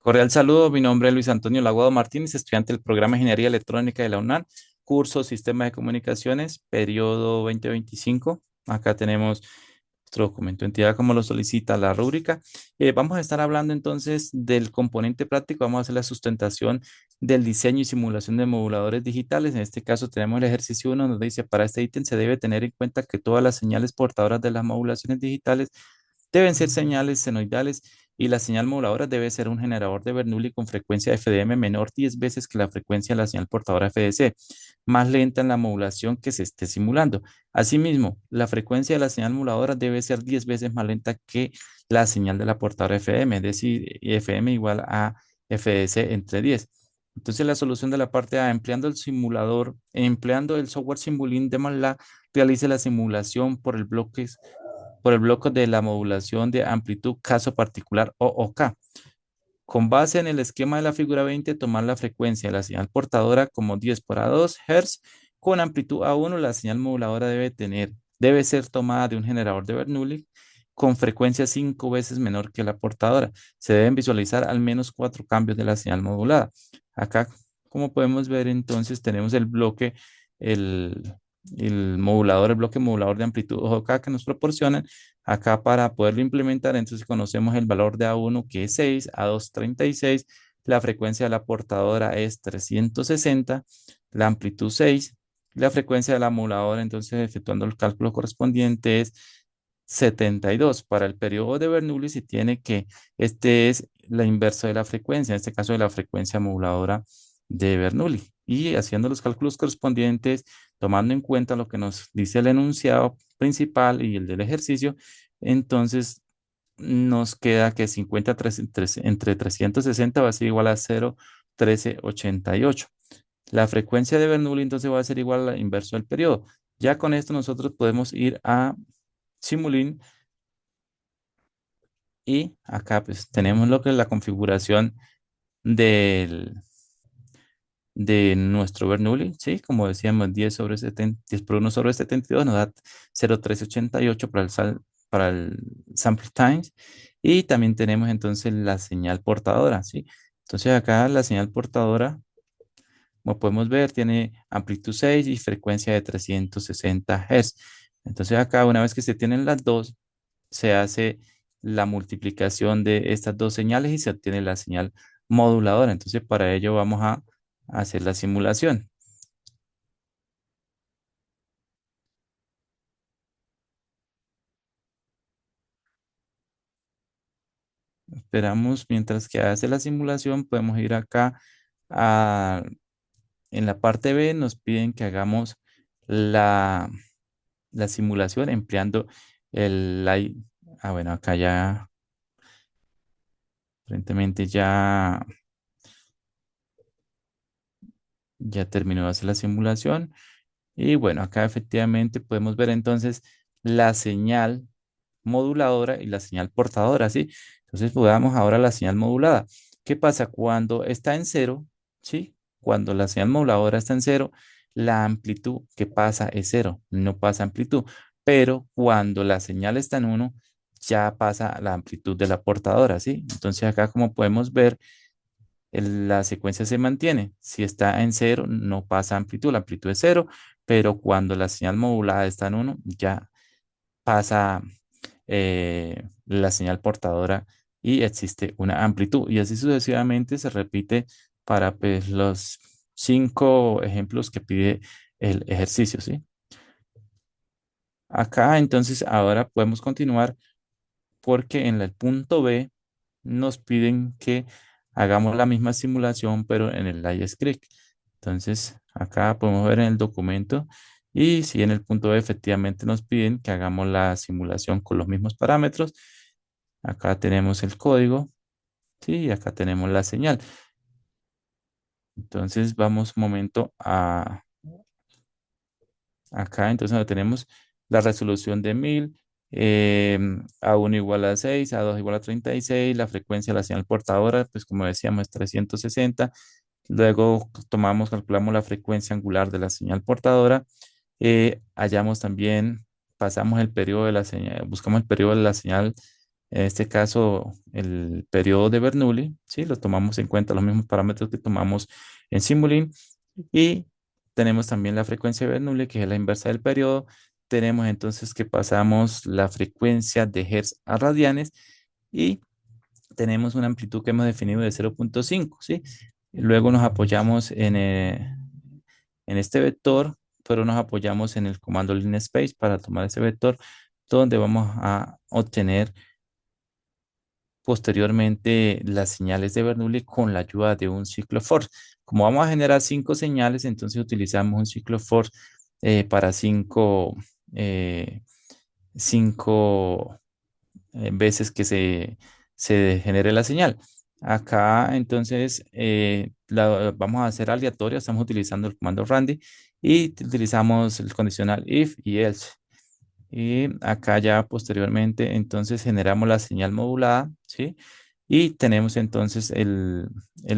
Cordial saludo, mi nombre es Luis Antonio Laguado Martínez, estudiante del programa de Ingeniería Electrónica de la UNAM, curso Sistemas de Comunicaciones, periodo 2025. Acá tenemos nuestro documento de entidad como lo solicita la rúbrica. Vamos a estar hablando entonces del componente práctico, vamos a hacer la sustentación del diseño y simulación de moduladores digitales. En este caso tenemos el ejercicio 1, donde dice, para este ítem se debe tener en cuenta que todas las señales portadoras de las modulaciones digitales deben ser señales senoidales y la señal moduladora debe ser un generador de Bernoulli con frecuencia FDM menor 10 veces que la frecuencia de la señal portadora FDC, más lenta en la modulación que se esté simulando. Asimismo, la frecuencia de la señal moduladora debe ser 10 veces más lenta que la señal de la portadora FM, es decir, FM igual a FDC entre 10. Entonces, la solución de la parte A, empleando el simulador, empleando el software Simulink de MATLAB, realice la simulación por el bloque de la modulación de amplitud caso particular OOK. Con base en el esquema de la figura 20, tomar la frecuencia de la señal portadora como 10 por A2 Hz con amplitud A1. La señal moduladora debe ser tomada de un generador de Bernoulli con frecuencia 5 veces menor que la portadora. Se deben visualizar al menos 4 cambios de la señal modulada. Acá, como podemos ver, entonces tenemos el, el bloque modulador de amplitud OOK que nos proporcionan. Acá para poderlo implementar, entonces conocemos el valor de A1 que es 6, A2 36, la frecuencia de la portadora es 360, la amplitud 6, la frecuencia de la moduladora, entonces efectuando el cálculo correspondiente es 72. Para el periodo de Bernoulli, si tiene que, este es la inversa de la frecuencia, en este caso de la frecuencia moduladora de Bernoulli. Y haciendo los cálculos correspondientes, tomando en cuenta lo que nos dice el enunciado principal y el del ejercicio, entonces nos queda que 50 entre 360 va a ser igual a 0,1388. La frecuencia de Bernoulli entonces va a ser igual al inverso del periodo. Ya con esto nosotros podemos ir a Simulink y acá pues tenemos lo que es la configuración del, de nuestro Bernoulli, ¿sí? Como decíamos, 10 sobre 70, 10 por 1 sobre 72 nos da 0,1388 para el sample times. Y también tenemos entonces la señal portadora, ¿sí? Entonces acá la señal portadora, como podemos ver, tiene amplitud 6 y frecuencia de 360 Hz. Entonces acá, una vez que se tienen las dos, se hace la multiplicación de estas dos señales y se obtiene la señal moduladora. Entonces, para ello vamos a hacer la simulación. Esperamos mientras que hace la simulación, podemos ir acá a, en la parte B, nos piden que hagamos la, la simulación empleando el light. Ah, bueno, acá ya, aparentemente ya terminó de hacer la simulación. Y bueno, acá efectivamente podemos ver entonces la señal moduladora y la señal portadora, ¿sí? Entonces, pues, veamos ahora la señal modulada. ¿Qué pasa cuando está en cero? ¿Sí? Cuando la señal moduladora está en cero, la amplitud que pasa es cero, no pasa amplitud. Pero cuando la señal está en uno, ya pasa la amplitud de la portadora, ¿sí? Entonces, acá como podemos ver, la secuencia se mantiene. Si está en cero, no pasa amplitud, la amplitud es cero, pero cuando la señal modulada está en uno, ya pasa la señal portadora y existe una amplitud. Y así sucesivamente se repite para pues, los 5 ejemplos que pide el ejercicio, ¿sí? Acá entonces ahora podemos continuar porque en el punto B nos piden que hagamos la misma simulación, pero en el Live Script. Entonces, acá podemos ver en el documento y si en el punto B efectivamente nos piden que hagamos la simulación con los mismos parámetros, acá tenemos el código, sí, y acá tenemos la señal. Entonces, vamos un momento a acá, entonces donde tenemos la resolución de 1000, A1 igual a 6, A2 igual a 36, la frecuencia de la señal portadora, pues como decíamos, es 360. Luego calculamos la frecuencia angular de la señal portadora. Hallamos también, pasamos el periodo de la señal, buscamos el periodo de la señal En este caso, el periodo de Bernoulli, ¿sí? Lo tomamos en cuenta los mismos parámetros que tomamos en Simulink. Y tenemos también la frecuencia de Bernoulli, que es la inversa del periodo. Tenemos entonces que pasamos la frecuencia de Hertz a radianes y tenemos una amplitud que hemos definido de 0,5, ¿sí? Luego nos apoyamos en este vector, pero nos apoyamos en el comando linspace para tomar ese vector, donde vamos a obtener posteriormente las señales de Bernoulli con la ayuda de un ciclo force. Como vamos a generar cinco señales, entonces utilizamos un ciclo force para eh, cinco veces que se genere la señal. Acá entonces vamos a hacer aleatorio, estamos utilizando el comando Randy y utilizamos el condicional if y else. Y acá ya posteriormente entonces generamos la señal modulada, ¿sí? Y tenemos entonces el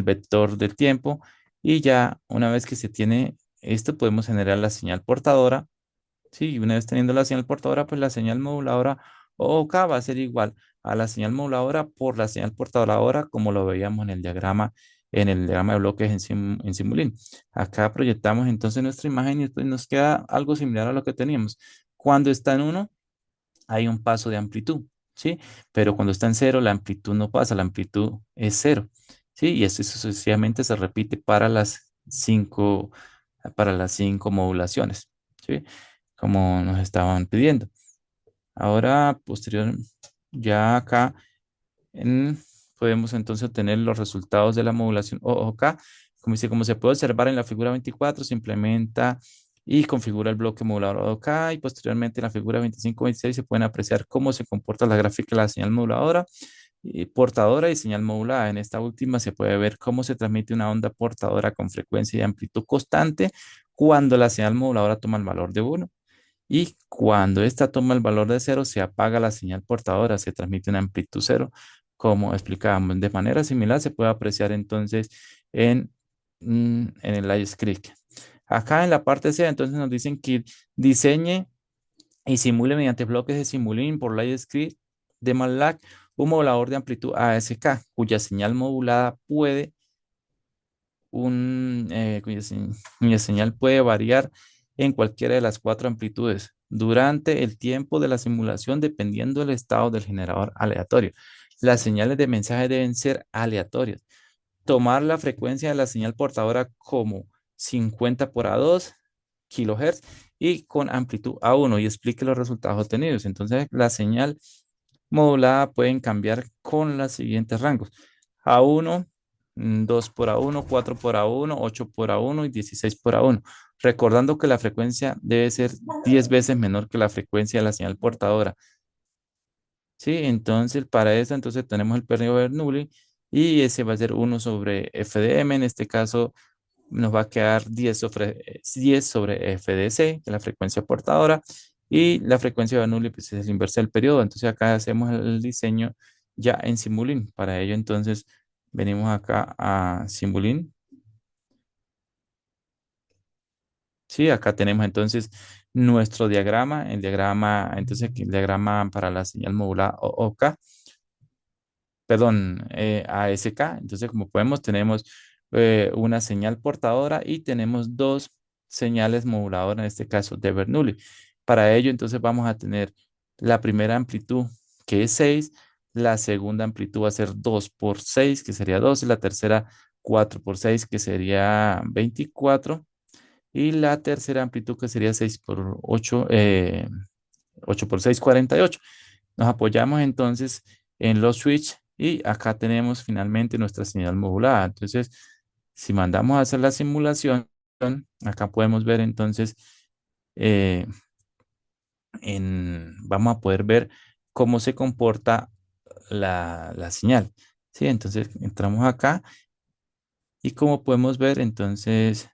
vector del tiempo y ya una vez que se tiene esto podemos generar la señal portadora. Sí, y una vez teniendo la señal portadora, pues la señal moduladora OK va a ser igual a la señal moduladora por la señal portadora ahora, como lo veíamos en el diagrama de bloques en Simulink. Acá proyectamos entonces nuestra imagen y después nos queda algo similar a lo que teníamos. Cuando está en uno, hay un paso de amplitud, ¿sí? Pero cuando está en cero, la amplitud no pasa, la amplitud es cero, ¿sí? Y eso sucesivamente se repite para las cinco modulaciones, ¿sí? Como nos estaban pidiendo. Ahora, posterior, ya acá en- podemos entonces obtener los resultados de la modulación OOK. Como dice, como se puede observar en la figura 24, se implementa y configura el bloque modulador OOK y posteriormente en la figura 25 y 26 se pueden apreciar cómo se comporta la gráfica de la señal moduladora y portadora y señal modulada. En esta última se puede ver cómo se transmite una onda portadora con frecuencia y amplitud constante cuando la señal moduladora toma el valor de 1. Y cuando esta toma el valor de cero, se apaga la señal portadora, se transmite una amplitud cero, como explicábamos. De manera similar se puede apreciar entonces en, en el Light Script. Acá en la parte C, entonces nos dicen que diseñe y simule mediante bloques de Simulink por Light Script de MATLAB un modulador de amplitud ASK, cuya señal modulada cuya señal puede variar en cualquiera de las cuatro amplitudes durante el tiempo de la simulación dependiendo del estado del generador aleatorio. Las señales de mensaje deben ser aleatorias. Tomar la frecuencia de la señal portadora como 50 por A2 kilohertz y con amplitud A1 y explique los resultados obtenidos. Entonces, la señal modulada pueden cambiar con los siguientes rangos. A1, 2 por A1, 4 por A1, 8 por A1 y 16 por A1. Recordando que la frecuencia debe ser 10 veces menor que la frecuencia de la señal portadora. Sí, entonces para eso entonces tenemos el periodo Bernoulli y ese va a ser 1/FDM. En este caso nos va a quedar 10 sobre FDC, que es la frecuencia portadora, y la frecuencia de Bernoulli pues, es la inversa del periodo. Entonces acá hacemos el diseño ya en Simulink. Para ello entonces venimos acá a Simulink. Sí, acá tenemos entonces nuestro diagrama, el diagrama, entonces aquí el diagrama para la señal modulada OK, perdón, ASK. Entonces, como podemos, tenemos una señal portadora y tenemos dos señales moduladoras, en este caso de Bernoulli. Para ello, entonces, vamos a tener la primera amplitud, que es 6, la segunda amplitud va a ser 2 por 6, que sería 12, la tercera 4 por 6, que sería 24, y la tercera amplitud, que sería 6 por 8, 8 por 6, 48. Nos apoyamos entonces en los switch y acá tenemos finalmente nuestra señal modulada. Entonces, si mandamos a hacer la simulación, acá podemos ver entonces, eh, vamos a poder ver cómo se comporta la señal. Sí, entonces entramos acá y como podemos ver, entonces,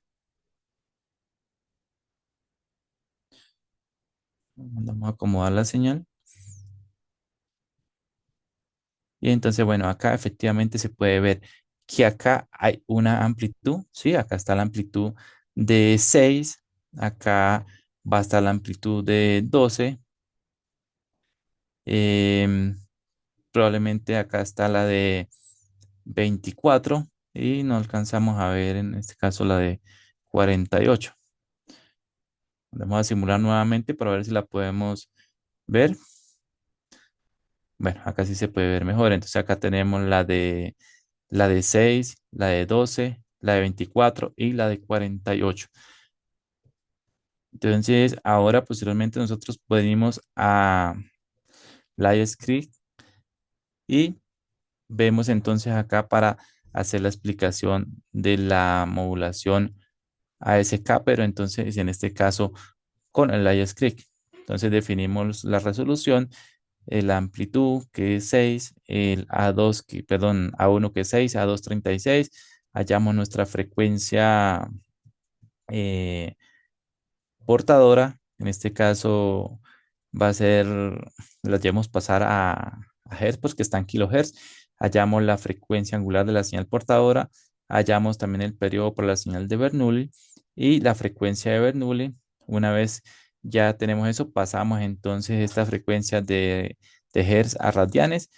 vamos a acomodar la señal. Y entonces, bueno, acá efectivamente se puede ver que acá hay una amplitud, ¿sí? Acá está la amplitud de 6, acá va a estar la amplitud de 12, em, probablemente acá está la de 24 y no alcanzamos a ver en este caso la de 48. Vamos a simular nuevamente para ver si la podemos ver. Bueno, acá sí se puede ver mejor. Entonces acá tenemos la de 6, la de 12, la de 24 y la de 48. Entonces, ahora posteriormente nosotros venimos a Livescript y vemos entonces acá para hacer la explicación de la modulación ASK, pero entonces en este caso con el Livescript. Entonces definimos la resolución, la amplitud que es 6, el A2, perdón, A1 que es 6, A2 36. Hallamos nuestra frecuencia eh, portadora. En este caso va a ser, la llevamos pasar a Hertz, pues que está en kilohertz. Hallamos la frecuencia angular de la señal portadora. Hallamos también el periodo para la señal de Bernoulli y la frecuencia de Bernoulli. Una vez ya tenemos eso, pasamos entonces esta frecuencia de Hertz a radianes.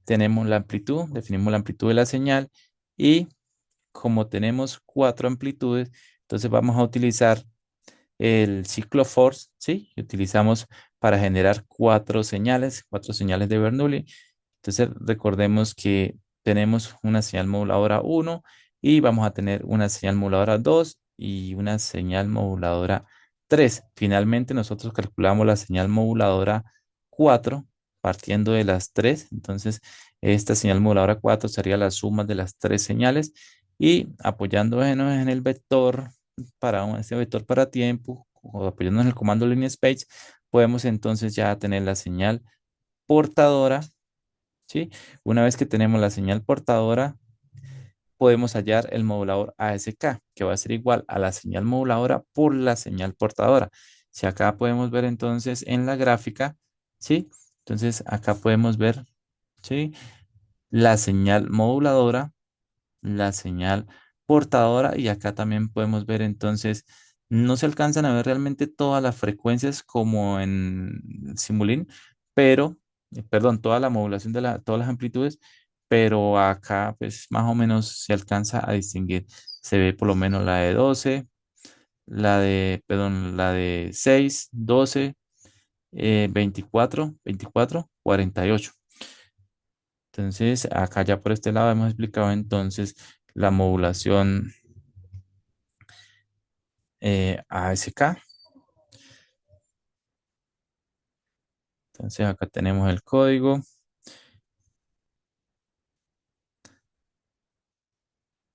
Tenemos la amplitud, definimos la amplitud de la señal y como tenemos cuatro amplitudes, entonces vamos a utilizar el ciclo force, ¿sí? Que utilizamos para generar cuatro señales de Bernoulli. Entonces, recordemos que tenemos una señal moduladora uno y vamos a tener una señal moduladora 2 y una señal moduladora 3. Finalmente, nosotros calculamos la señal moduladora 4 partiendo de las 3. Entonces, esta señal moduladora 4 sería la suma de las tres señales y apoyándonos en el vector este vector para tiempo o apoyándonos en el comando linspace, podemos entonces ya tener la señal portadora, ¿sí? Una vez que tenemos la señal portadora, podemos hallar el modulador ASK, que va a ser igual a la señal moduladora por la señal portadora. Si acá podemos ver entonces en la gráfica, ¿sí? Entonces acá podemos ver, ¿sí? La señal moduladora, la señal portadora y acá también podemos ver entonces, no se alcanzan a ver realmente todas las frecuencias como en Simulink, pero, perdón, toda la modulación todas las amplitudes, pero acá pues más o menos se alcanza a distinguir. Se ve por lo menos la de 12, perdón, la de 6, 12, 24, 48. Entonces, acá ya por este lado hemos explicado entonces la modulación ASK. Entonces, acá tenemos el código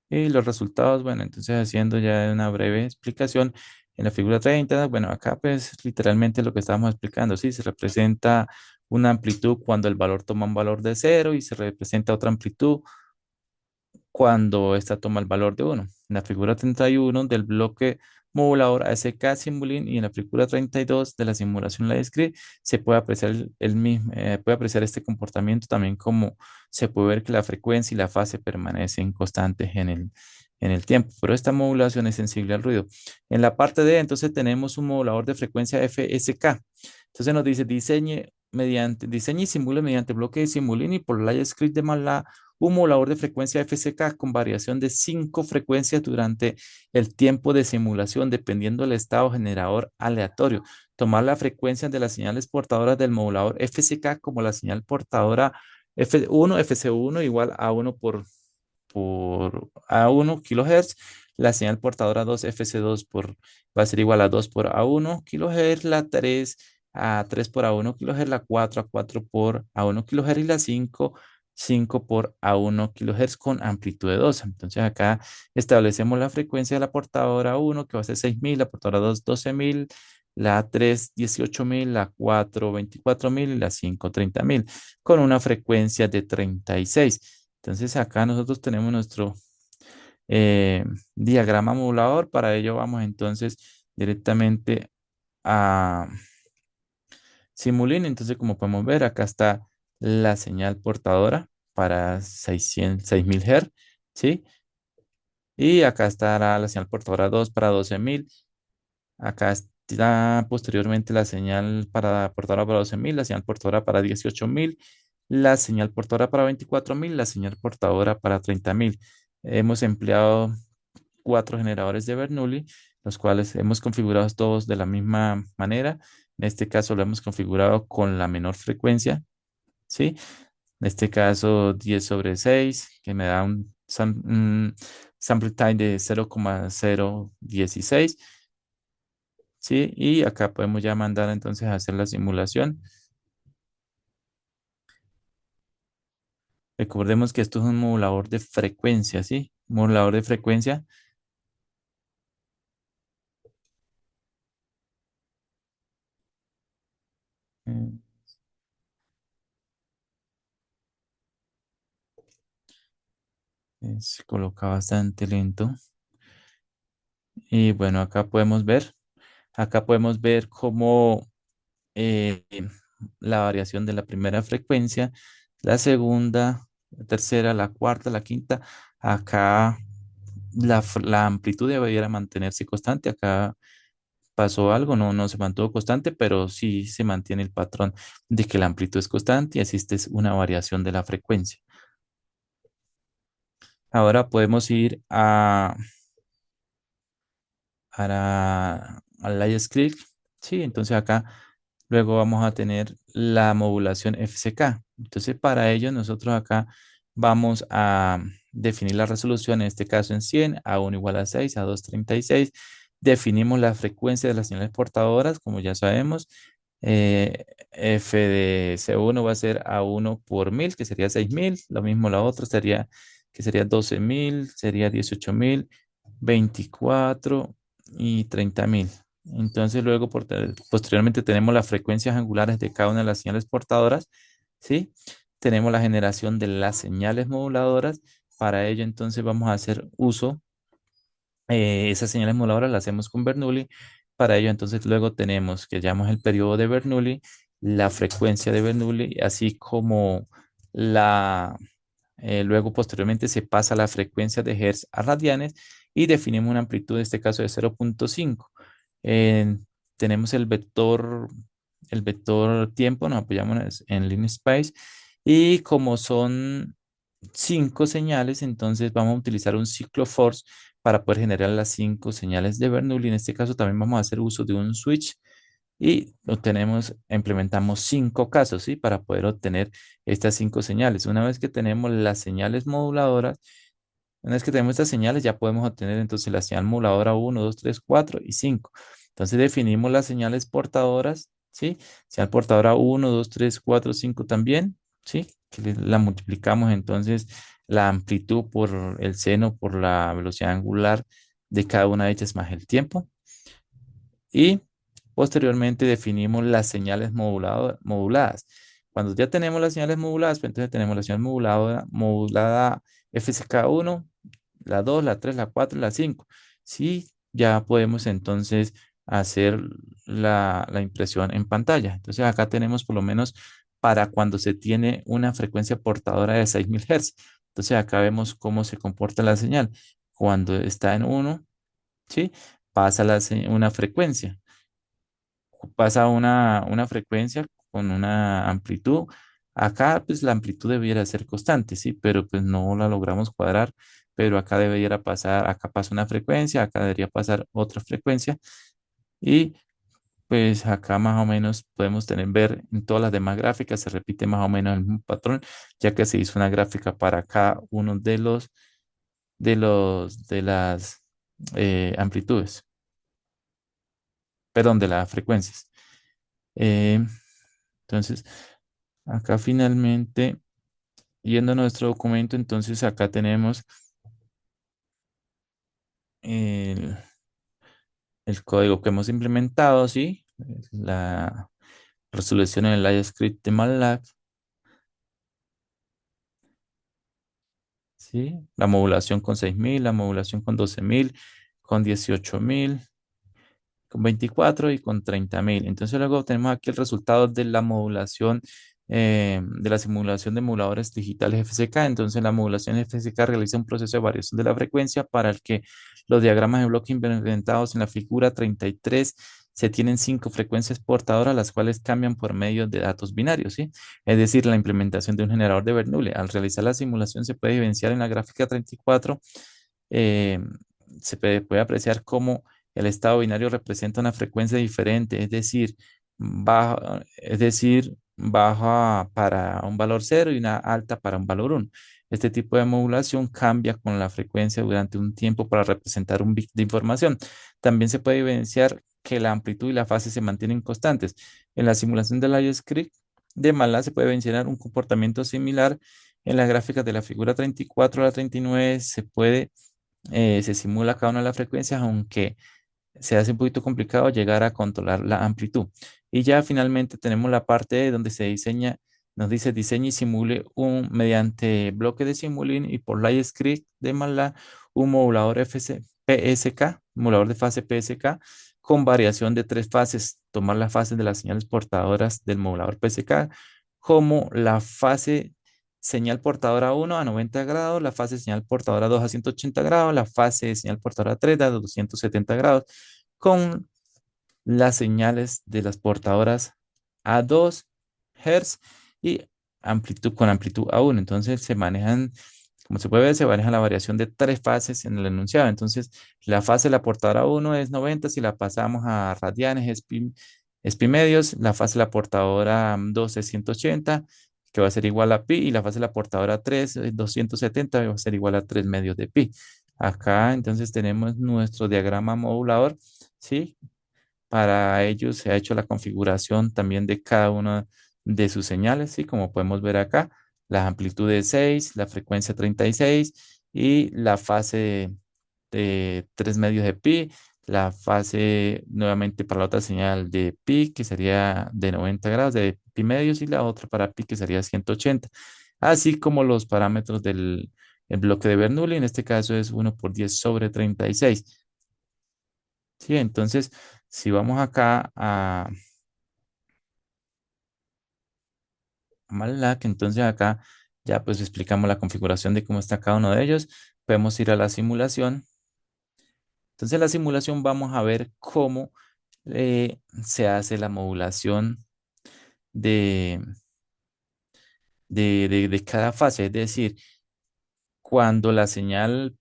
y los resultados. Bueno, entonces haciendo ya una breve explicación en la figura 30, bueno, acá pues literalmente lo que estábamos explicando, sí, se representa una amplitud cuando el valor toma un valor de cero y se representa otra amplitud cuando esta toma el valor de uno. En la figura 31 del bloque modulador ASK Simulink y en la figura 32 de la simulación Livescript se puede apreciar el mismo, puede apreciar este comportamiento también como se puede ver que la frecuencia y la fase permanecen constantes en el tiempo, pero esta modulación es sensible al ruido. En la parte D, entonces tenemos un modulador de frecuencia FSK. Entonces nos dice diseñe y simule mediante bloque de Simulink y por Livescript de MATLAB un modulador de frecuencia FSK con variación de 5 frecuencias durante el tiempo de simulación, dependiendo del estado generador aleatorio. Tomar la frecuencia de las señales portadoras del modulador FSK como la señal portadora F1, FC1 igual a 1 por A1 kilohertz. La señal portadora 2 FC2 va a ser igual a 2 por A1 kilohertz. La 3 a 3 por A1 kilohertz. La 4 a 4 por A1 kilohertz. Y la 5 por A1 kilohertz con amplitud de 2. Entonces acá establecemos la frecuencia de la portadora 1 que va a ser 6.000, la portadora 2 12.000, la 3 18.000, la 4 24.000 y la 5 30.000 con una frecuencia de 36. Entonces acá nosotros tenemos nuestro eh, diagrama modulador. Para ello vamos entonces directamente a Simulink. Entonces como podemos ver acá está la señal portadora para 6.000 Hz, ¿sí? Y acá estará la señal portadora 2 para 12.000. Acá está posteriormente la señal para portadora para 12.000, la señal portadora para 18.000 la señal portadora para 24.000, la señal portadora para 30.000. Hemos empleado cuatro generadores de Bernoulli, los cuales hemos configurado todos de la misma manera. En este caso lo hemos configurado con la menor frecuencia, ¿sí? En este caso 10/6, que me da un sample time de 0,016, ¿sí? Y acá podemos ya mandar entonces a hacer la simulación. Recordemos que esto es un modulador de frecuencia, ¿sí? Modulador de frecuencia. eh, Se coloca bastante lento. Y bueno, acá podemos ver cómo eh, la variación de la primera frecuencia, la segunda, la tercera, la cuarta, la quinta. Acá la amplitud debería mantenerse constante. Acá pasó algo, no se mantuvo constante, pero sí se mantiene el patrón de que la amplitud es constante y existe una variación de la frecuencia. Ahora podemos ir al Livescript. Sí, entonces acá luego vamos a tener la modulación FCK. Entonces para ello nosotros acá vamos a definir la resolución, en este caso en 100, A1 igual a 6, A2 36. Definimos la frecuencia de las señales portadoras, como ya sabemos. F de C1 va a ser A1 por 1000, que sería 6000. Lo mismo la otra sería, que sería 12.000, sería 18.000, 24 y 30.000. Entonces luego posteriormente tenemos las frecuencias angulares de cada una de las señales portadoras, ¿sí? Tenemos la generación de las señales moduladoras. Para ello entonces vamos a hacer uso, esas señales moduladoras las hacemos con Bernoulli. Para ello entonces luego tenemos que llamamos el periodo de Bernoulli, la frecuencia de Bernoulli, así como la luego, posteriormente, se pasa la frecuencia de Hertz a radianes y definimos una amplitud, en este caso de 0,5. Eh, Tenemos el vector tiempo, nos apoyamos en Linspace y como son cinco señales, entonces vamos a utilizar un ciclo force para poder generar las cinco señales de Bernoulli. En este caso también vamos a hacer uso de un switch y implementamos cinco casos, ¿sí? Para poder obtener estas cinco señales. Una vez que tenemos estas señales, ya podemos obtener entonces la señal moduladora uno, 2, 3, 4 y 5. Entonces definimos las señales portadoras, ¿sí? Señal portadora uno, 2, 3, 4, 5 también, ¿sí? La multiplicamos entonces la amplitud por el seno, por la velocidad angular de cada una de ellas más el tiempo. Y posteriormente definimos las señales moduladas. Cuando ya tenemos las señales moduladas, pues entonces tenemos la señal modulada FSK1, la 2, la 3, la 4 y la 5. Sí, ya podemos entonces hacer la impresión en pantalla. Entonces acá tenemos por lo menos para cuando se tiene una frecuencia portadora de 6.000 Hz. Entonces acá vemos cómo se comporta la señal. Cuando está en uno, ¿sí? Pasa una frecuencia, pasa una frecuencia con una amplitud. Acá pues la amplitud debiera ser constante, sí, pero pues no la logramos cuadrar, pero acá debería pasar, acá pasa una frecuencia, acá debería pasar otra frecuencia y pues acá más o menos podemos ver en todas las demás gráficas se repite más o menos el mismo patrón, ya que se hizo una gráfica para cada uno de las amplitudes, perdón, de las frecuencias. Eh, entonces, acá finalmente, yendo a nuestro documento, entonces acá tenemos el, el código que hemos implementado, ¿sí? La resolución en el IScript de MATLAB, ¿sí? La modulación con 6.000, la modulación con 12.000, con 18.000, con 24 y con 30.000. Entonces luego tenemos aquí el resultado de la modulación de la simulación de emuladores digitales FSK. Entonces, la modulación FSK realiza un proceso de variación de la frecuencia para el que los diagramas de bloque implementados en la figura 33 se tienen cinco frecuencias portadoras, las cuales cambian por medio de datos binarios, ¿sí? Es decir, la implementación de un generador de Bernoulli. Al realizar la simulación se puede evidenciar en la gráfica 34, eh, puede apreciar cómo el estado binario representa una frecuencia diferente, baja para un valor cero y una alta para un valor uno. Este tipo de modulación cambia con la frecuencia durante un tiempo para representar un bit de información. También se puede evidenciar que la amplitud y la fase se mantienen constantes. En la simulación del IOScript de MATLAB se puede mencionar un comportamiento similar. En las gráficas de la figura 34 a la 39 se simula cada una de las frecuencias, aunque se hace un poquito complicado llegar a controlar la amplitud. Y ya finalmente tenemos la parte donde se diseña, nos dice diseñe y simule mediante bloque de Simulink y por LightScript de MATLAB un modulador PSK, modulador de fase PSK con variación de tres fases. Tomar las fases de las señales portadoras del modulador PSK como la fase señal portadora 1 a 90 grados, la fase señal portadora 2 a 180 grados, la fase señal portadora 3 a 270 grados, con las señales de las portadoras a 2 Hz y amplitud con amplitud a 1. Entonces se manejan, como se puede ver, se maneja la variación de tres fases en el enunciado. Entonces la fase de la portadora 1 es 90, si la pasamos a radianes es pi medios, la fase de la portadora 2 es 180, que va a ser igual a pi, y la fase de la portadora 3 es 270, que va a ser igual a 3 medios de pi. Acá entonces tenemos nuestro diagrama modulador, ¿sí? Para ello se ha hecho la configuración también de cada una de sus señales, ¿sí? Como podemos ver acá, la amplitud de 6, la frecuencia 36 y la fase de 3 medios de pi, la fase nuevamente para la otra señal de pi, que sería de 90 grados de pi medios, y la otra para pi, que sería 180, así como los parámetros del el bloque de Bernoulli. En este caso es 1 por 10 sobre 36. Sí, entonces, si vamos acá a MATLAB, entonces acá ya pues explicamos la configuración de cómo está cada uno de ellos. Podemos ir a la simulación. Entonces, en la simulación vamos a ver cómo se hace la modulación de, de cada fase. Es decir, cuando la señal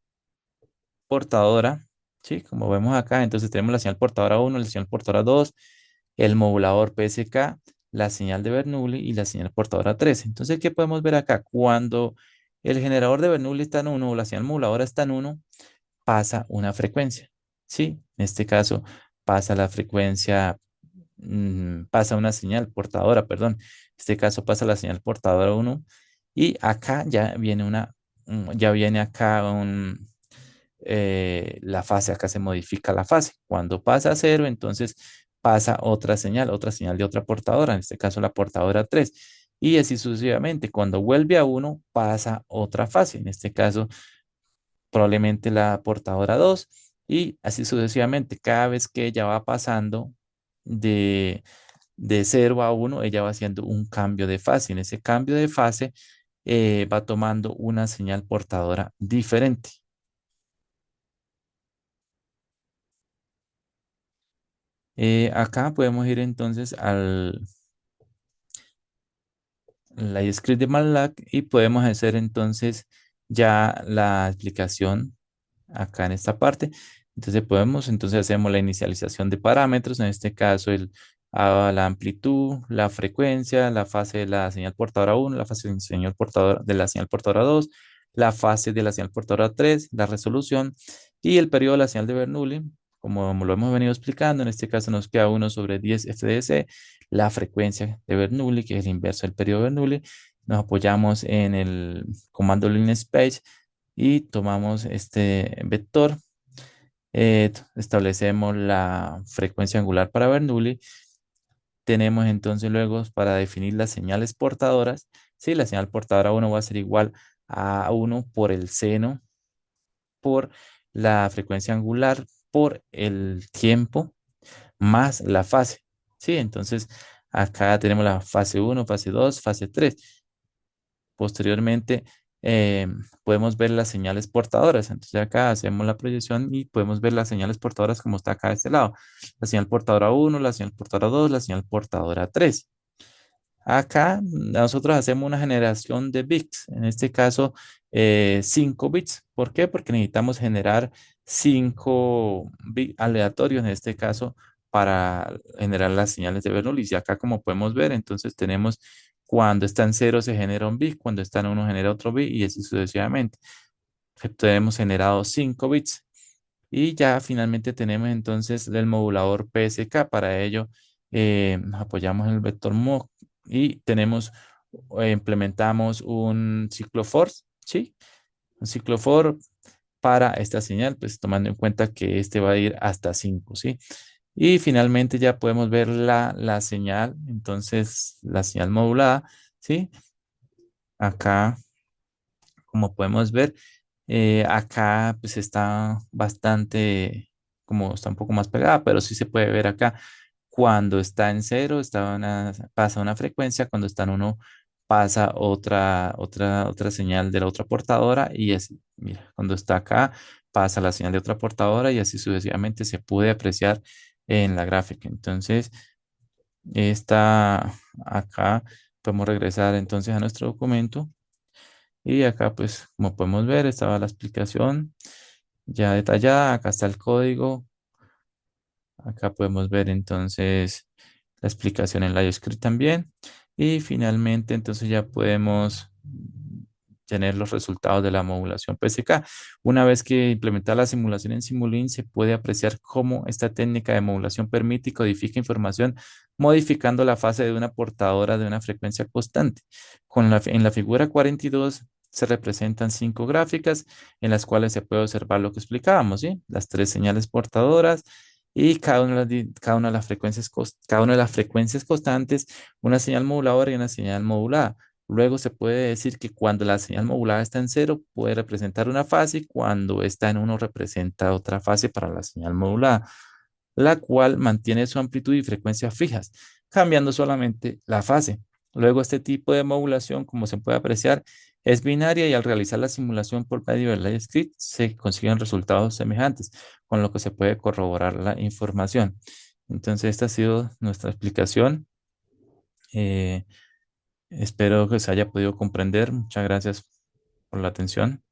portadora, ¿sí? Como vemos acá, entonces tenemos la señal portadora 1, la señal portadora 2, el modulador PSK, la señal de Bernoulli y la señal portadora 3. Entonces, ¿qué podemos ver acá? Cuando el generador de Bernoulli está en 1 o la señal moduladora está en 1, pasa una frecuencia, ¿sí? En este caso, pasa la frecuencia, pasa una señal portadora, perdón. En este caso, pasa la señal portadora 1 y acá ya viene ya viene acá la fase, acá se modifica la fase. Cuando pasa a cero, entonces pasa otra señal de otra portadora, en este caso la portadora 3. Y así sucesivamente. Cuando vuelve a uno, pasa otra fase, en este caso probablemente la portadora 2. Y así sucesivamente. Cada vez que ella va pasando de, de 0 a 1, ella va haciendo un cambio de fase. En ese cambio de fase va tomando una señal portadora diferente. Acá podemos ir entonces al script de MATLAB y podemos hacer entonces ya la explicación acá en esta parte. Entonces hacemos la inicialización de parámetros, en este caso la amplitud, la frecuencia, la fase de la señal portadora 1, la fase de la señal portadora 2, la fase de la señal portadora 3, la resolución y el periodo de la señal de Bernoulli. Como lo hemos venido explicando, en este caso nos queda 1/10 FDC, la frecuencia de Bernoulli, que es el inverso del periodo de Bernoulli. Nos apoyamos en el comando linspace y tomamos este vector, establecemos la frecuencia angular para Bernoulli. Tenemos entonces luego para definir las señales portadoras. Sí, la señal portadora 1 va a ser igual a 1 por el seno, por la frecuencia angular, por el tiempo, más la fase. Sí, entonces Acá tenemos la fase uno, fase 2, fase 3. Posteriormente, eh, podemos ver las señales portadoras. Entonces acá hacemos la proyección y podemos ver las señales portadoras como está acá de este lado. La señal portadora uno, la señal portadora 2, la señal portadora 3. Acá nosotros hacemos una generación de bits, en este caso 5 bits. ¿Por qué? Porque necesitamos generar 5 bits aleatorios, en este caso, para generar las señales de Bernoulli. Y acá como podemos ver, entonces tenemos cuando está en cero se genera un bit, cuando está en uno genera otro bit y así sucesivamente. Tenemos generado 5 bits. Y ya finalmente tenemos entonces el modulador PSK. Para ello, nos apoyamos en el vector MOV y tenemos, implementamos un ciclo for, ¿sí? Un ciclo for para esta señal, pues tomando en cuenta que este va a ir hasta 5, ¿sí? Y finalmente ya podemos ver la señal, entonces la señal modulada, ¿sí? Acá, como podemos ver, acá pues está bastante, como está un poco más pegada, pero sí se puede ver acá. Cuando está en cero, pasa una frecuencia, cuando está en uno, pasa otra señal de la otra portadora y así, mira, cuando está acá, pasa la señal de otra portadora y así sucesivamente se puede apreciar en la gráfica. Entonces, está acá, podemos regresar entonces a nuestro documento. Y acá, pues, como podemos ver, estaba la explicación ya detallada. Acá está el código. Acá podemos ver entonces la explicación en LiveScript también. Y finalmente, entonces ya podemos tener los resultados de la modulación PSK. Una vez que implementar la simulación en Simulink, se puede apreciar cómo esta técnica de modulación permite y codifica información modificando la fase de una portadora de una frecuencia constante. En la figura 42 se representan 5 gráficas en las cuales se puede observar lo que explicábamos, ¿sí? Las 3 señales portadoras y cada una de las frecuencias constantes, una señal moduladora y una señal modulada. Luego se puede decir que cuando la señal modulada está en cero, puede representar una fase y cuando está en uno representa otra fase para la señal modulada, la cual mantiene su amplitud y frecuencia fijas, cambiando solamente la fase. Luego este tipo de modulación, como se puede apreciar, es binaria y al realizar la simulación por medio del LiveScript se consiguen resultados semejantes, con lo que se puede corroborar la información. Entonces, esta ha sido nuestra explicación. Eh, Espero que se haya podido comprender. Muchas gracias por la atención.